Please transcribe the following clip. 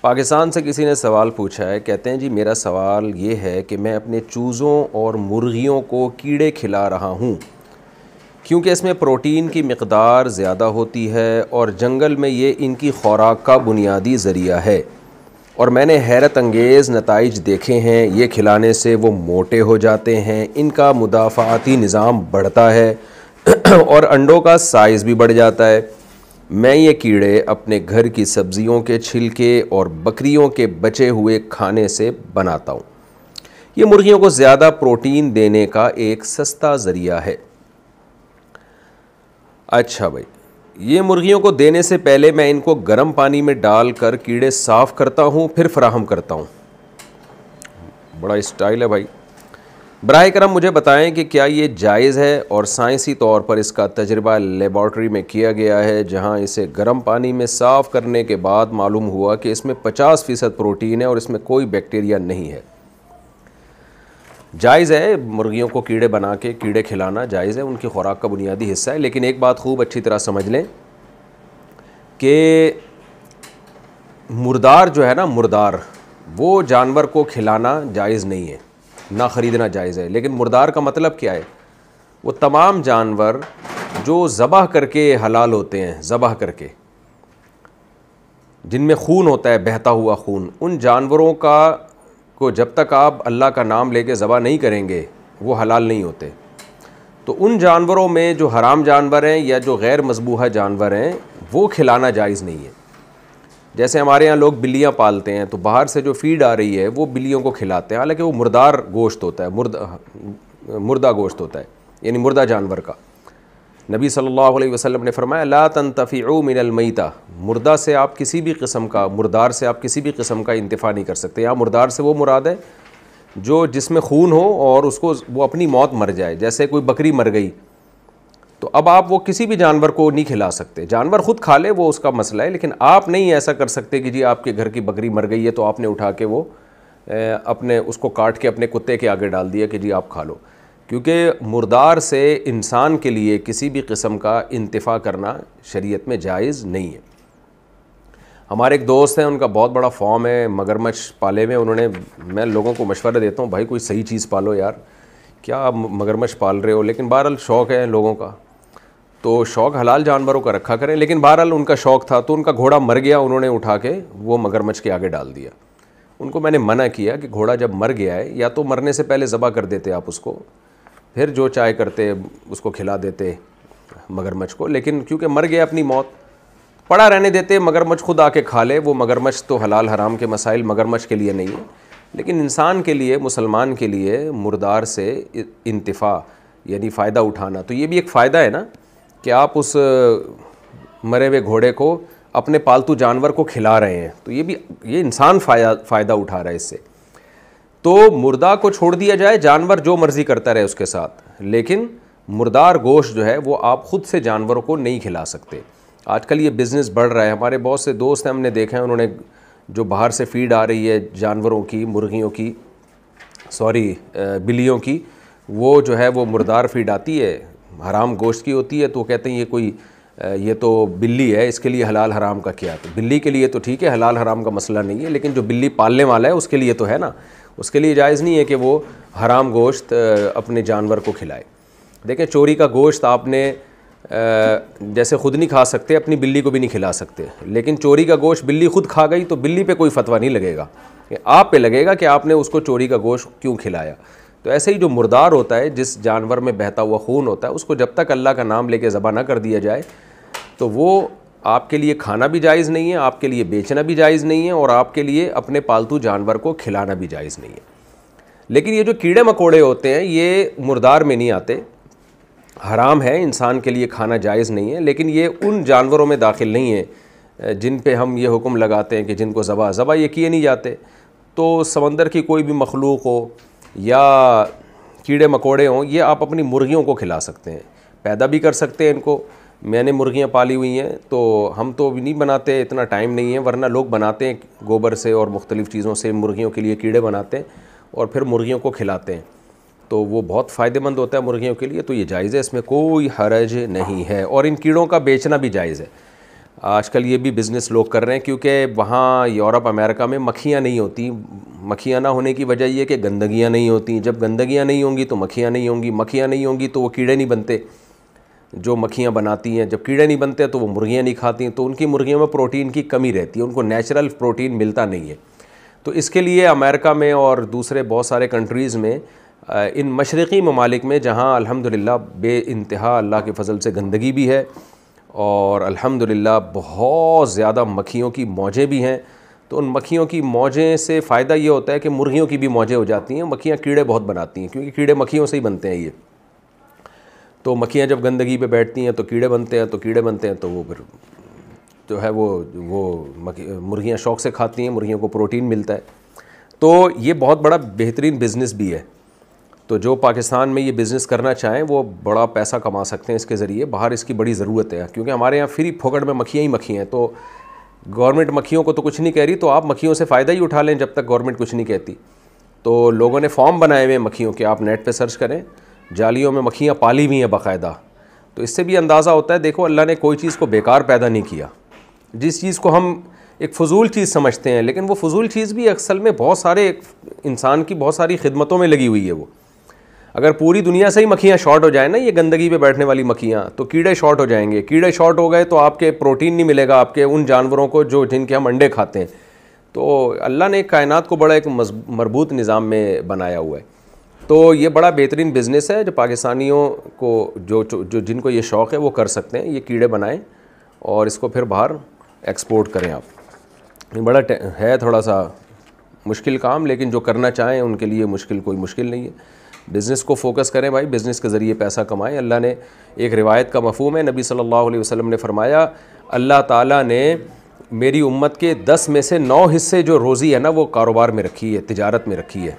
پاکستان سے کسی نے سوال پوچھا ہے، کہتے ہیں جی میرا سوال یہ ہے کہ میں اپنے چوزوں اور مرغیوں کو کیڑے کھلا رہا ہوں کیونکہ اس میں پروٹین کی مقدار زیادہ ہوتی ہے اور جنگل میں یہ ان کی خوراک کا بنیادی ذریعہ ہے، اور میں نے حیرت انگیز نتائج دیکھے ہیں۔ یہ کھلانے سے وہ موٹے ہو جاتے ہیں، ان کا مدافعاتی نظام بڑھتا ہے اور انڈوں کا سائز بھی بڑھ جاتا ہے۔ میں یہ کیڑے اپنے گھر کی سبزیوں کے چھلکے اور بکریوں کے بچے ہوئے کھانے سے بناتا ہوں۔ یہ مرغیوں کو زیادہ پروٹین دینے کا ایک سستا ذریعہ ہے۔ اچھا بھائی، یہ مرغیوں کو دینے سے پہلے میں ان کو گرم پانی میں ڈال کر کیڑے صاف کرتا ہوں، پھر فراہم کرتا ہوں۔ بڑا اسٹائل ہے بھائی۔ براہ کرم مجھے بتائیں کہ کیا یہ جائز ہے، اور سائنسی طور پر اس کا تجربہ لیبارٹری میں کیا گیا ہے جہاں اسے گرم پانی میں صاف کرنے کے بعد معلوم ہوا کہ اس میں 50% پروٹین ہے اور اس میں کوئی بیکٹیریا نہیں ہے۔ جائز ہے مرغیوں کو کیڑے بنا کے کیڑے کھلانا، جائز ہے، ان کی خوراک کا بنیادی حصہ ہے، لیکن ایک بات خوب اچھی طرح سمجھ لیں کہ مردار جو ہے نا، مردار وہ جانور کو کھلانا جائز نہیں ہے، نہ خریدنا جائز ہے۔ لیکن مردار کا مطلب کیا ہے؟ وہ تمام جانور جو ذبح کر کے حلال ہوتے ہیں، ذبح کر کے، جن میں خون ہوتا ہے، بہتا ہوا خون، ان جانوروں کو جب تک آپ اللہ کا نام لے کے ذبح نہیں کریں گے وہ حلال نہیں ہوتے۔ تو ان جانوروں میں جو حرام جانور ہیں یا جو غیر مذبوحہ جانور ہیں وہ کھلانا جائز نہیں ہے۔ جیسے ہمارے ہاں لوگ بلیاں پالتے ہیں تو باہر سے جو فیڈ آ رہی ہے وہ بلیوں کو کھلاتے ہیں، حالانکہ وہ مردار گوشت ہوتا ہے، مردہ گوشت ہوتا ہے، یعنی مردہ جانور کا۔ نبی صلی اللہ علیہ وسلم نے فرمایا لا تنتفعوا من المیتہ، مردہ سے آپ کسی بھی قسم کا، مردار سے آپ کسی بھی قسم کا انتفاع نہیں کر سکتے۔ یہاں مردار سے وہ مراد ہے جو جس میں خون ہو اور اس کو وہ اپنی موت مر جائے، جیسے کوئی بکری مر گئی تو اب آپ وہ کسی بھی جانور کو نہیں کھلا سکتے۔ جانور خود کھا لے وہ اس کا مسئلہ ہے، لیکن آپ نہیں ایسا کر سکتے کہ جی آپ کے گھر کی بکری مر گئی ہے تو آپ نے اٹھا کے وہ اپنے اس کو کاٹ کے اپنے کتے کے آگے ڈال دیا کہ جی آپ کھا لو، کیونکہ مردار سے انسان کے لیے کسی بھی قسم کا انتفاع کرنا شریعت میں جائز نہیں ہے۔ ہمارے ایک دوست ہیں، ان کا بہت بڑا فارم ہے، مگرمچھ پالے میں، میں لوگوں کو مشورہ دیتا ہوں بھائی کوئی صحیح چیز پالو یار، کیا آپ مگرمچھ پال رہے ہو، لیکن بہرحال شوق ہے لوگوں کا تو شوق حلال جانوروں کا رکھا کریں۔ لیکن بہرحال ان کا شوق تھا تو ان کا گھوڑا مر گیا، انہوں نے اٹھا کے وہ مگرمچھ کے آگے ڈال دیا۔ ان کو میں نے منع کیا کہ گھوڑا جب مر گیا ہے یا تو مرنے سے پہلے ذبح کر دیتے آپ اس کو، پھر جو چائے کرتے اس کو کھلا دیتے مگرمچھ کو، لیکن کیونکہ مر گیا اپنی موت، پڑا رہنے دیتے، مگرمچھ خود آ کے کھا لے۔ وہ مگرمچھ تو حلال حرام کے مسائل مگرمچھ کے لیے نہیں ہے، لیکن انسان کے لیے، مسلمان کے لیے مردار سے انتفاع یعنی فائدہ اٹھانا، تو یہ بھی ایک فائدہ ہے نا کہ آپ اس مرے ہوئے گھوڑے کو اپنے پالتو جانور کو کھلا رہے ہیں، تو یہ انسان فائدہ اٹھا رہا ہے اس سے۔ تو مردہ کو چھوڑ دیا جائے، جانور جو مرضی کرتا رہے اس کے ساتھ، لیکن مردار گوشت جو ہے وہ آپ خود سے جانوروں کو نہیں کھلا سکتے۔ آج کل یہ بزنس بڑھ رہا ہے، ہمارے بہت سے دوست ہیں، ہم نے دیکھا ہے، انہوں نے جو باہر سے فیڈ آ رہی ہے جانوروں کی، مرغیوں کی، بلیوں کی، وہ جو ہے وہ مردار فیڈ آتی ہے، حرام گوشت کی ہوتی ہے، تو کہتے ہیں یہ تو بلی ہے، اس کے لیے حلال حرام کا کیا؟ تو بلی کے لیے تو ٹھیک ہے، حلال حرام کا مسئلہ نہیں ہے، لیکن جو بلی پالنے والا ہے اس کے لیے تو ہے نا، اس کے لیے جائز نہیں ہے کہ وہ حرام گوشت اپنے جانور کو کھلائے۔ دیکھیں چوری کا گوشت آپ نے جیسے خود نہیں کھا سکتے، اپنی بلی کو بھی نہیں کھلا سکتے، لیکن چوری کا گوشت بلی خود کھا گئی تو بلی پہ کوئی فتویٰ نہیں لگے گا، آپ پہ لگے گا کہ آپ نے اس کو چوری کا گوشت کیوں کھلایا۔ تو ایسے ہی جو مردار ہوتا ہے، جس جانور میں بہتا ہوا خون ہوتا ہے، اس کو جب تک اللہ کا نام لے کے ذبح نہ کر دیا جائے تو وہ آپ کے لیے کھانا بھی جائز نہیں ہے، آپ کے لیے بیچنا بھی جائز نہیں ہے، اور آپ کے لیے اپنے پالتو جانور کو کھلانا بھی جائز نہیں ہے۔ لیکن یہ جو کیڑے مکوڑے ہوتے ہیں یہ مردار میں نہیں آتے، حرام ہے، انسان کے لیے کھانا جائز نہیں ہے، لیکن یہ ان جانوروں میں داخل نہیں ہے جن پہ ہم یہ حکم لگاتے ہیں کہ جن کو ذبح یہ کیے نہیں جاتے۔ تو سمندر کی کوئی بھی مخلوق ہو یا کیڑے مکوڑے ہوں، یہ آپ اپنی مرغیوں کو کھلا سکتے ہیں، پیدا بھی کر سکتے ہیں ان کو۔ میں نے مرغیاں پالی ہوئی ہیں تو ہم تو بھی نہیں بناتے، اتنا ٹائم نہیں ہے، ورنہ لوگ بناتے ہیں گوبر سے اور مختلف چیزوں سے، مرغیوں کے لیے کیڑے بناتے ہیں اور پھر مرغیوں کو کھلاتے ہیں، تو وہ بہت فائدہ مند ہوتا ہے مرغیوں کے لیے، تو یہ جائز ہے، اس میں کوئی حرج نہیں ہے، اور ان کیڑوں کا بیچنا بھی جائز ہے۔ آج کل یہ بھی بزنس لوگ کر رہے ہیں، کیونکہ وہاں یورپ امریکہ میں مکھیاں نہیں ہوتی. مکھیاں نہ ہونے کی وجہ یہ کہ گندگیاں نہیں ہوتی. جب گندگیاں نہیں ہوں گی تو مکھیاں نہیں ہوں گی، مکھیاں نہیں ہوں گی تو وہ کیڑے نہیں بنتے جو مکھیاں بناتی ہیں. جب کیڑے نہیں بنتے تو وہ مرغیاں نہیں کھاتی ہیں، تو ان کی مرغیوں میں پروٹین کی کمی رہتی ہے، ان کو نیچرل پروٹین ملتا نہیں ہے. تو اس کے لیے امریکہ میں اور دوسرے بہت سارے کنٹریز میں، ان مشرقی ممالک میں جہاں الحمدللہ بے انتہا اللہ کے فضل سے گندگی بھی ہے اور الحمدللہ بہت زیادہ مکھیوں کی موجیں بھی ہیں، تو ان مکھیوں کی موجیں سے فائدہ یہ ہوتا ہے کہ مرغیوں کی بھی موجیں ہو جاتی ہیں. مکھیاں کیڑے بہت بناتی ہیں، کیونکہ کیڑے مکھیوں سے ہی بنتے ہیں. یہ تو مکھیاں جب گندگی پہ بیٹھتی ہیں تو کیڑے بنتے ہیں، تو کیڑے بنتے ہیں تو وہ پھر جو ہے وہ مرغیاں شوق سے کھاتی ہیں، مرغیوں کو پروٹین ملتا ہے. تو یہ بہت بڑا بہترین بزنس بھی ہے. تو جو پاکستان میں یہ بزنس کرنا چاہیں وہ بڑا پیسہ کما سکتے ہیں اس کے ذریعے. باہر اس کی بڑی ضرورت ہے، کیونکہ ہمارے یہاں فری پھوکڑ میں مکھیاں ہی مکھیاں ہیں. تو گورنمنٹ مکھیوں کو تو کچھ نہیں کہہ رہی، تو آپ مکھیوں سے فائدہ ہی اٹھا لیں جب تک گورنمنٹ کچھ نہیں کہتی. تو لوگوں نے فارم بنائے ہوئے ہیں مکھیوں کے، آپ نیٹ پہ سرچ کریں، جالیوں میں مکھیاں پالی ہوئی ہیں باقاعدہ. تو اس سے بھی اندازہ ہوتا ہے دیکھو اللہ نے کوئی چیز کو بیکار پیدا نہیں کیا. جس چیز کو ہم ایک فضول چیز سمجھتے ہیں، لیکن وہ فضول چیز بھی اصل میں بہت سارے انسان کی بہت ساری خدمتوں میں لگی ہوئی ہے. وہ اگر پوری دنیا سے ہی مکھیاں شارٹ ہو جائیں نا، یہ گندگی پہ بیٹھنے والی مکھیاں، تو کیڑے شارٹ ہو جائیں گے. کیڑے شارٹ ہو گئے تو آپ کے پروٹین نہیں ملے گا آپ کے ان جانوروں کو جن کے ہم انڈے کھاتے ہیں. تو اللہ نے کائنات کو بڑا ایک مربوط نظام میں بنایا ہوا ہے. تو یہ بڑا بہترین بزنس ہے جو پاکستانیوں کو جو جن کو یہ شوق ہے وہ کر سکتے ہیں. یہ کیڑے بنائیں اور اس کو پھر باہر ایکسپورٹ کریں. آپ بڑا ہے تھوڑا سا مشکل کام، لیکن جو کرنا چاہیں ان کے لیے کوئی مشکل نہیں ہے. بزنس کو فوکس کریں بھائی، بزنس کے ذریعے پیسہ کمائیں. اللہ نے ایک روایت کا مفہوم ہے، نبی صلی اللہ علیہ وسلم نے فرمایا اللہ تعالیٰ نے میری امت کے 10 میں سے 9 حصے جو روزی ہے نا وہ کاروبار میں رکھی ہے، تجارت میں رکھی ہے.